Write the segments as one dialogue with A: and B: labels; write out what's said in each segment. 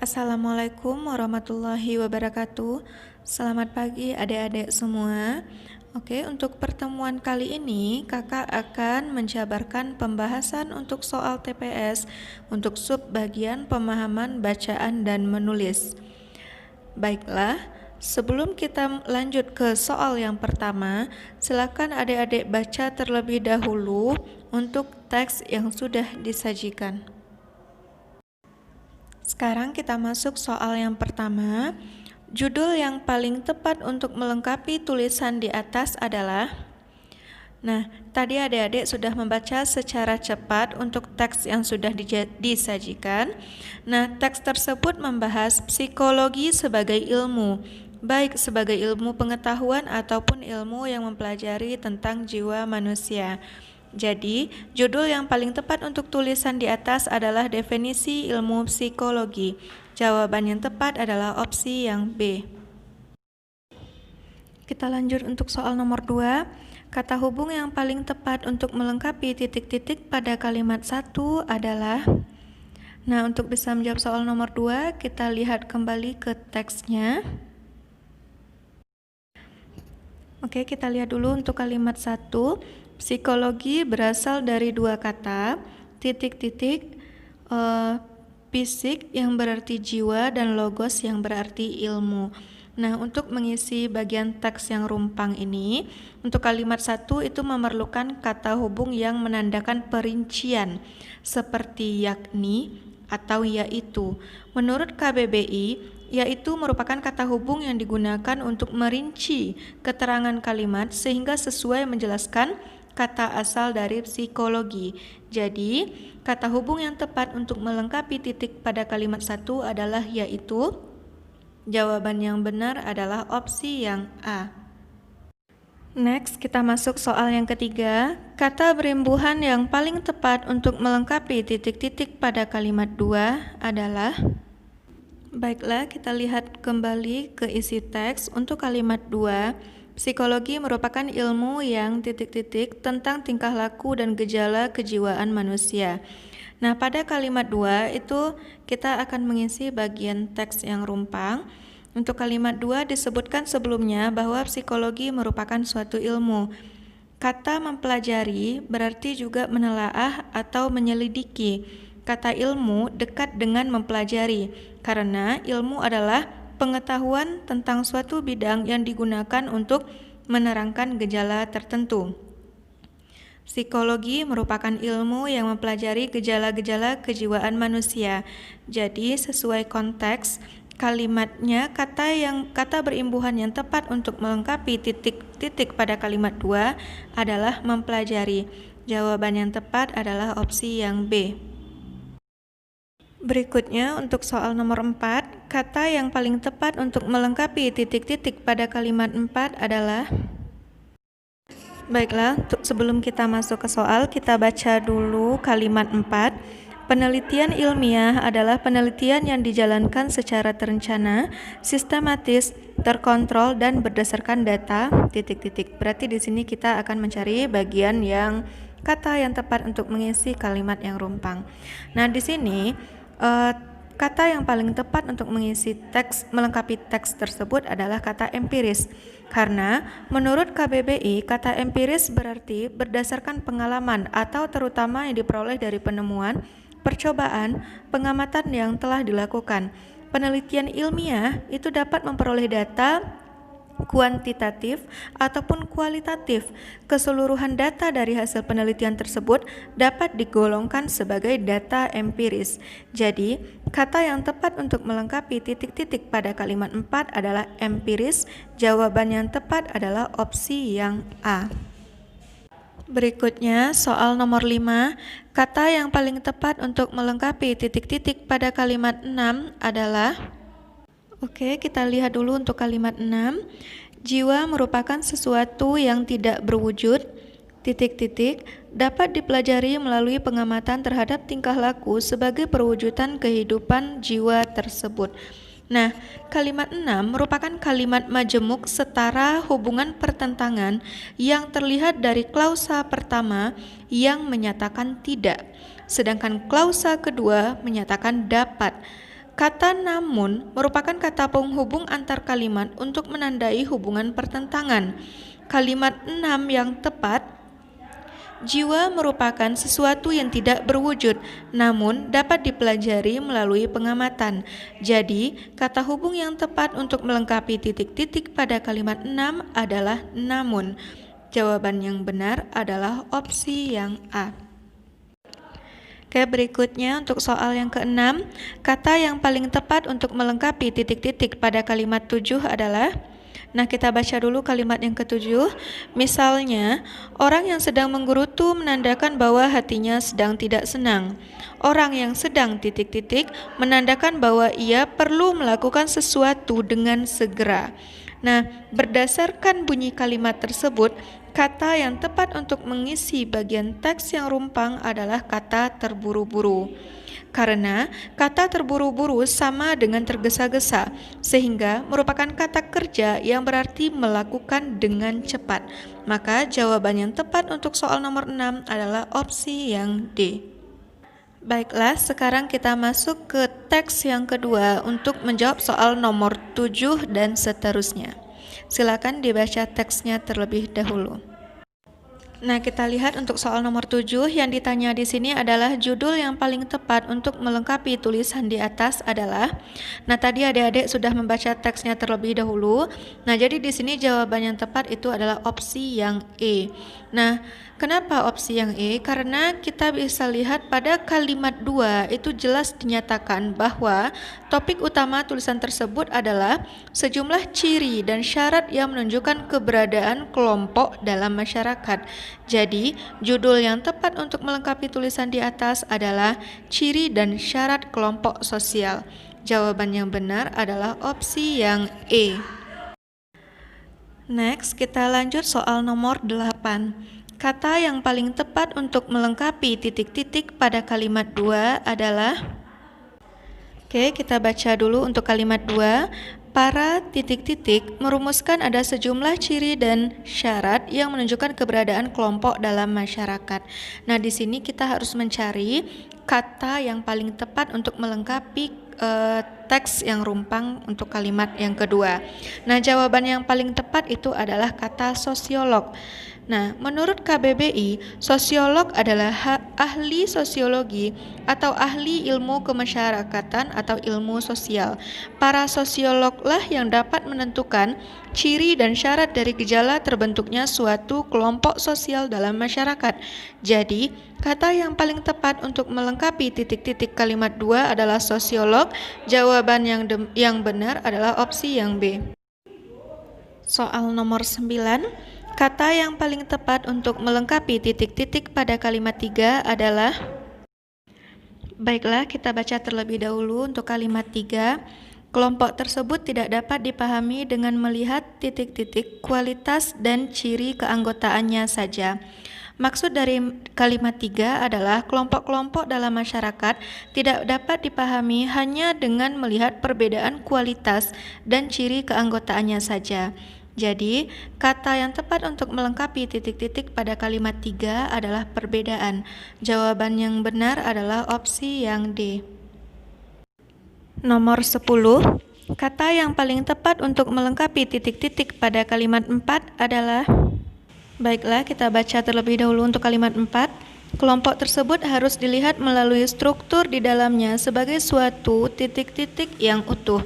A: Assalamualaikum warahmatullahi wabarakatuh. Selamat pagi adik-adik semua. Oke, untuk pertemuan kali ini kakak akan menjabarkan pembahasan untuk soal TPS untuk sub bagian pemahaman bacaan dan menulis. Baiklah, sebelum kita lanjut ke soal yang pertama, silakan adik-adik baca terlebih dahulu untuk teks yang sudah disajikan. Sekarang kita masuk soal yang pertama. Judul yang paling tepat untuk melengkapi tulisan di atas adalah. Nah, tadi adik-adik sudah membaca secara cepat untuk teks yang sudah disajikan. Nah, teks tersebut membahas psikologi sebagai ilmu, baik sebagai ilmu pengetahuan ataupun ilmu yang mempelajari tentang jiwa manusia. Jadi, judul yang paling tepat untuk tulisan di atas adalah definisi ilmu psikologi. Jawaban yang tepat adalah opsi yang B. Kita lanjut untuk soal nomor 2. Kata hubung yang paling tepat untuk melengkapi titik-titik pada kalimat 1 adalah. Nah, untuk bisa menjawab soal nomor 2, kita lihat kembali ke teksnya. Oke, kita lihat dulu untuk kalimat 1. Psikologi berasal dari dua kata, fisik yang berarti jiwa dan logos yang berarti ilmu. Nah, untuk mengisi bagian teks yang rumpang ini, untuk kalimat 1 itu memerlukan kata hubung yang menandakan perincian, seperti yakni atau yaitu. Menurut KBBI, yaitu merupakan kata hubung yang digunakan untuk merinci keterangan kalimat sehingga sesuai menjelaskan kata asal dari psikologi. Jadi, kata hubung yang tepat untuk melengkapi titik pada kalimat 1 adalah yaitu. Jawaban yang benar adalah opsi yang A. Next, kita masuk soal yang ketiga. Kata berimbuhan yang paling tepat untuk melengkapi titik-titik pada kalimat 2 adalah. Baiklah, kita lihat kembali ke isi teks. Untuk kalimat 2, psikologi merupakan ilmu yang tentang tingkah laku dan gejala kejiwaan manusia. Nah, pada kalimat 2 itu kita akan mengisi bagian teks yang rumpang. Untuk kalimat 2 disebutkan sebelumnya bahwa psikologi merupakan suatu ilmu. Kata mempelajari berarti juga menelaah atau menyelidiki. Kata ilmu dekat dengan mempelajari, karena ilmu adalah pengetahuan tentang suatu bidang yang digunakan untuk menerangkan gejala tertentu. Psikologi merupakan ilmu yang mempelajari gejala-gejala kejiwaan manusia. Jadi, sesuai konteks kalimatnya, kata berimbuhan yang tepat untuk melengkapi titik-titik pada kalimat 2 adalah mempelajari. Jawaban yang tepat adalah opsi yang B. Berikutnya untuk soal nomor 4, kata yang paling tepat untuk melengkapi titik-titik pada kalimat 4 adalah. Baiklah, sebelum kita masuk ke soal, kita baca dulu kalimat 4. Penelitian ilmiah adalah penelitian yang dijalankan secara terencana, sistematis, terkontrol, dan berdasarkan data, Berarti di sini kita akan mencari bagian yang kata yang tepat untuk mengisi kalimat yang rumpang. Nah, di sini kata yang paling tepat untuk mengisi melengkapi teks tersebut adalah kata empiris. Karena menurut KBBI, kata empiris berarti berdasarkan pengalaman atau terutama yang diperoleh dari penemuan, percobaan, pengamatan yang telah dilakukan. Penelitian ilmiah itu dapat memperoleh data kuantitatif ataupun kualitatif. Keseluruhan data dari hasil penelitian tersebut dapat digolongkan sebagai data empiris. Jadi, kata yang tepat untuk melengkapi titik-titik pada kalimat 4 adalah empiris. Jawaban yang tepat adalah opsi yang A. Berikutnya, soal nomor 5. Kata yang paling tepat untuk melengkapi titik-titik pada kalimat 6 adalah. Oke, kita lihat dulu untuk kalimat 6. Jiwa merupakan sesuatu yang tidak berwujud, dapat dipelajari melalui pengamatan terhadap tingkah laku sebagai perwujudan kehidupan jiwa tersebut. Nah, kalimat 6 merupakan kalimat majemuk setara hubungan pertentangan yang terlihat dari klausa pertama yang menyatakan tidak, sedangkan klausa kedua menyatakan dapat. Kata namun merupakan kata penghubung antar kalimat untuk menandai hubungan pertentangan. Kalimat 6 yang tepat, jiwa merupakan sesuatu yang tidak berwujud, namun dapat dipelajari melalui pengamatan. Jadi, kata hubung yang tepat untuk melengkapi titik-titik pada kalimat 6 adalah namun. Jawaban yang benar adalah opsi yang A. Oke, berikutnya untuk soal yang keenam, kata yang paling tepat untuk melengkapi titik-titik pada kalimat 7 adalah, nah kita baca dulu kalimat yang ketujuh. Misalnya, orang yang sedang menggerutu menandakan bahwa hatinya sedang tidak senang. Orang yang sedang titik-titik menandakan bahwa ia perlu melakukan sesuatu dengan segera. Nah, berdasarkan bunyi kalimat tersebut, kata yang tepat untuk mengisi bagian teks yang rumpang adalah kata terburu-buru. Karena kata terburu-buru sama dengan tergesa-gesa, sehingga merupakan kata kerja yang berarti melakukan dengan cepat. Maka jawaban yang tepat untuk soal nomor 6 adalah opsi yang D. Baiklah, sekarang kita masuk ke teks yang kedua untuk menjawab soal nomor 7 dan seterusnya. Silakan dibaca teksnya terlebih dahulu. Nah, kita lihat untuk soal nomor 7 yang ditanya di sini adalah judul yang paling tepat untuk melengkapi tulisan di atas adalah. Nah, tadi adik-adik sudah membaca teksnya terlebih dahulu. Nah, jadi di sini jawaban yang tepat itu adalah opsi yang E. Nah, kenapa opsi yang E? Karena kita bisa lihat pada kalimat 2 itu jelas dinyatakan bahwa topik utama tulisan tersebut adalah sejumlah ciri dan syarat yang menunjukkan keberadaan kelompok dalam masyarakat. Jadi, judul yang tepat untuk melengkapi tulisan di atas adalah ciri dan syarat kelompok sosial. Jawaban yang benar adalah opsi yang E. Next, kita lanjut soal nomor 8. Kata yang paling tepat untuk melengkapi titik-titik pada kalimat 2 adalah. Oke, kita baca dulu untuk kalimat 2. Para titik-titik merumuskan ada sejumlah ciri dan syarat yang menunjukkan keberadaan kelompok dalam masyarakat. Nah, di sini kita harus mencari kata yang paling tepat untuk melengkapi teks yang rumpang untuk kalimat yang kedua. Nah, jawaban yang paling tepat itu adalah kata sosiolog. Nah, menurut KBBI, sosiolog adalah ahli sosiologi atau ahli ilmu kemasyarakatan atau ilmu sosial. Para sosiologlah yang dapat menentukan ciri dan syarat dari gejala terbentuknya suatu kelompok sosial dalam masyarakat. Jadi, kata yang paling tepat untuk melengkapi titik-titik kalimat 2 adalah sosiolog. Jawaban yang benar adalah opsi yang B. Soal nomor 9. Kata yang paling tepat untuk melengkapi titik-titik pada kalimat 3 adalah. Baiklah, kita baca terlebih dahulu untuk kalimat 3. Kelompok tersebut tidak dapat dipahami dengan melihat titik-titik kualitas dan ciri keanggotaannya saja. Maksud dari kalimat 3 adalah kelompok-kelompok dalam masyarakat tidak dapat dipahami hanya dengan melihat perbedaan kualitas dan ciri keanggotaannya saja. Jadi, kata yang tepat untuk melengkapi titik-titik pada kalimat 3 adalah perbedaan. Jawaban yang benar adalah opsi yang D. Nomor 10. Kata yang paling tepat untuk melengkapi titik-titik pada kalimat 4 adalah. Baiklah, kita baca terlebih dahulu untuk kalimat 4. Kelompok tersebut harus dilihat melalui struktur di dalamnya sebagai suatu titik-titik yang utuh.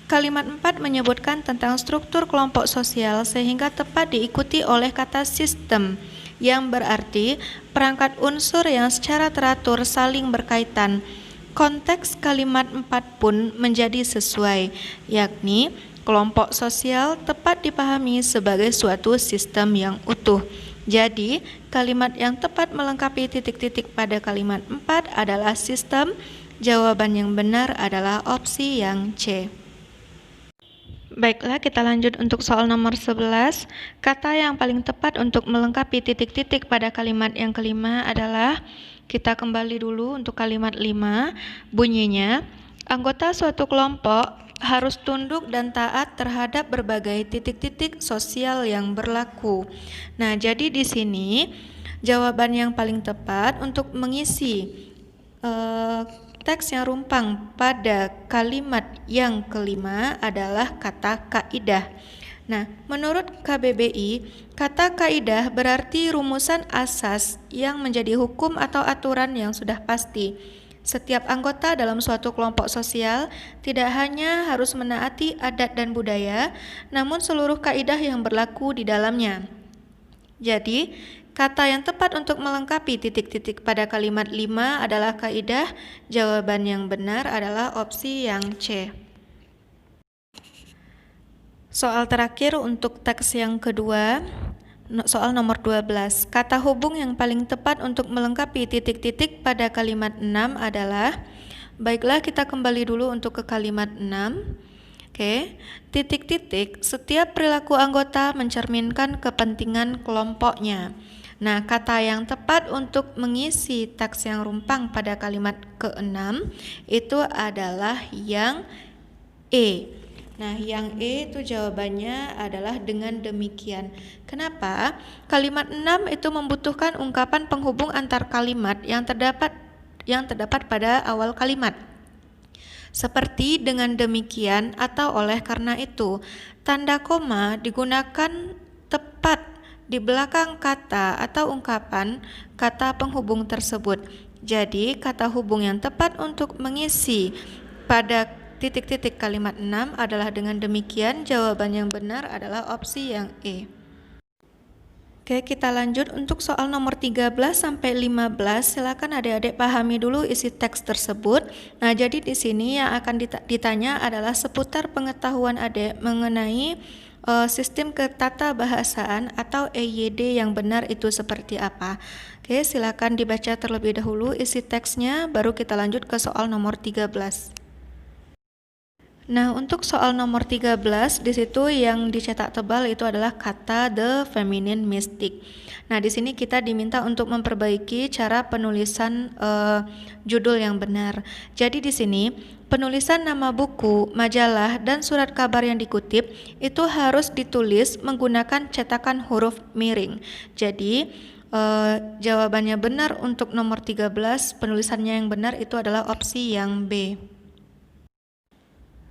A: Kalimat 4 menyebutkan tentang struktur kelompok sosial sehingga tepat diikuti oleh kata sistem yang berarti perangkat unsur yang secara teratur saling berkaitan. Konteks kalimat 4 pun menjadi sesuai, yakni kelompok sosial tepat dipahami sebagai suatu sistem yang utuh. Jadi, kalimat yang tepat melengkapi titik-titik pada kalimat 4 adalah sistem. Jawaban yang benar adalah opsi yang C. Baiklah, kita lanjut untuk soal nomor 11. Kata yang paling tepat untuk melengkapi titik-titik pada kalimat yang kelima adalah, kita kembali dulu untuk kalimat 5. Bunyinya, anggota suatu kelompok harus tunduk dan taat terhadap berbagai titik-titik sosial yang berlaku. Nah, jadi di sini jawaban yang paling tepat untuk mengisi teks yang rumpang pada kalimat yang kelima adalah kata kaidah. Nah, menurut KBBI, kata kaidah berarti rumusan asas yang menjadi hukum atau aturan yang sudah pasti. Setiap anggota dalam suatu kelompok sosial tidak hanya harus menaati adat dan budaya, namun seluruh kaidah yang berlaku di dalamnya. Jadi, kata yang tepat untuk melengkapi titik-titik pada kalimat 5 adalah kaidah. Jawaban yang benar adalah opsi yang C. Soal terakhir untuk teks yang kedua, soal nomor 12. Kata hubung yang paling tepat untuk melengkapi titik-titik pada kalimat 6 adalah, baiklah kita kembali dulu untuk ke kalimat 6. Oke, titik-titik, setiap perilaku anggota mencerminkan kepentingan kelompoknya. Nah, kata yang tepat untuk mengisi teks yang rumpang pada kalimat ke-6 itu adalah yang E. Nah, yang E itu jawabannya adalah dengan demikian. Kenapa? Kalimat 6 itu membutuhkan ungkapan penghubung antar kalimat yang terdapat pada awal kalimat. Seperti dengan demikian atau oleh karena itu. Tanda koma digunakan tepat di belakang kata atau ungkapan kata penghubung tersebut. Jadi, kata hubung yang tepat untuk mengisi pada titik-titik kalimat 6 adalah dengan demikian. Jawaban yang benar adalah opsi yang E. Oke, kita lanjut untuk soal nomor 13 sampai 15. Silakan adik-adik pahami dulu isi teks tersebut. Nah, jadi di sini yang akan ditanya adalah seputar pengetahuan adik mengenai sistem ketatabahasaan atau EYD yang benar itu seperti apa. Oke, silakan dibaca terlebih dahulu isi teksnya, baru kita lanjut ke soal nomor 13. Nah, untuk soal nomor 13 di situ yang dicetak tebal itu adalah kata the feminine mystic. Nah, di sini kita diminta untuk memperbaiki cara penulisan judul yang benar. Jadi di sini penulisan nama buku, majalah, dan surat kabar yang dikutip itu harus ditulis menggunakan cetakan huruf miring. Jadi jawabannya benar untuk nomor 13, penulisannya yang benar itu adalah opsi yang B.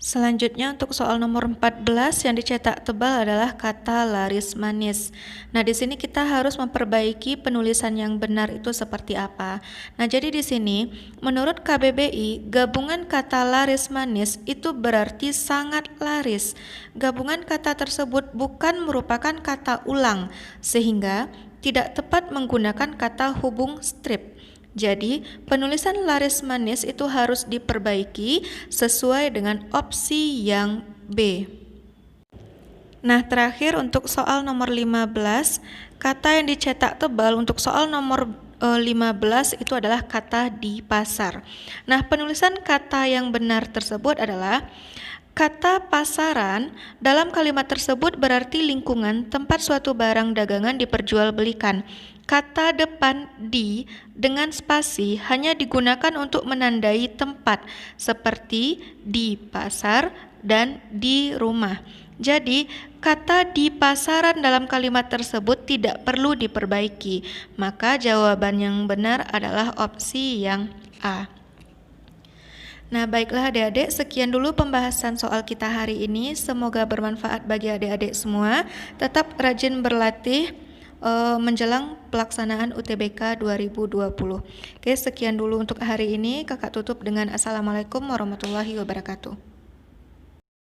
A: Selanjutnya untuk soal nomor 14 yang dicetak tebal adalah kata laris manis. Nah, di sini kita harus memperbaiki penulisan yang benar itu seperti apa. Nah, jadi di sini menurut KBBI, gabungan kata laris manis itu berarti sangat laris. Gabungan kata tersebut bukan merupakan kata ulang, sehingga tidak tepat menggunakan kata hubung strip. Jadi, penulisan laris manis itu harus diperbaiki sesuai dengan opsi yang B. Nah, terakhir untuk soal nomor 15, kata yang dicetak tebal untuk soal nomor 15 itu adalah kata di pasar. Nah, penulisan kata yang benar tersebut adalah kata pasaran dalam kalimat tersebut berarti lingkungan tempat suatu barang dagangan diperjualbelikan. Kata depan di dengan spasi hanya digunakan untuk menandai tempat seperti di pasar dan di rumah. Jadi, kata di pasaran dalam kalimat tersebut tidak perlu diperbaiki. Maka jawaban yang benar adalah opsi yang A. Nah, baiklah adik-adik, sekian dulu pembahasan soal kita hari ini. Semoga bermanfaat bagi adik-adik semua. Tetap rajin berlatih menjelang pelaksanaan UTBK 2020. Oke, sekian dulu untuk hari ini. Kakak tutup dengan Assalamualaikum warahmatullahi wabarakatuh.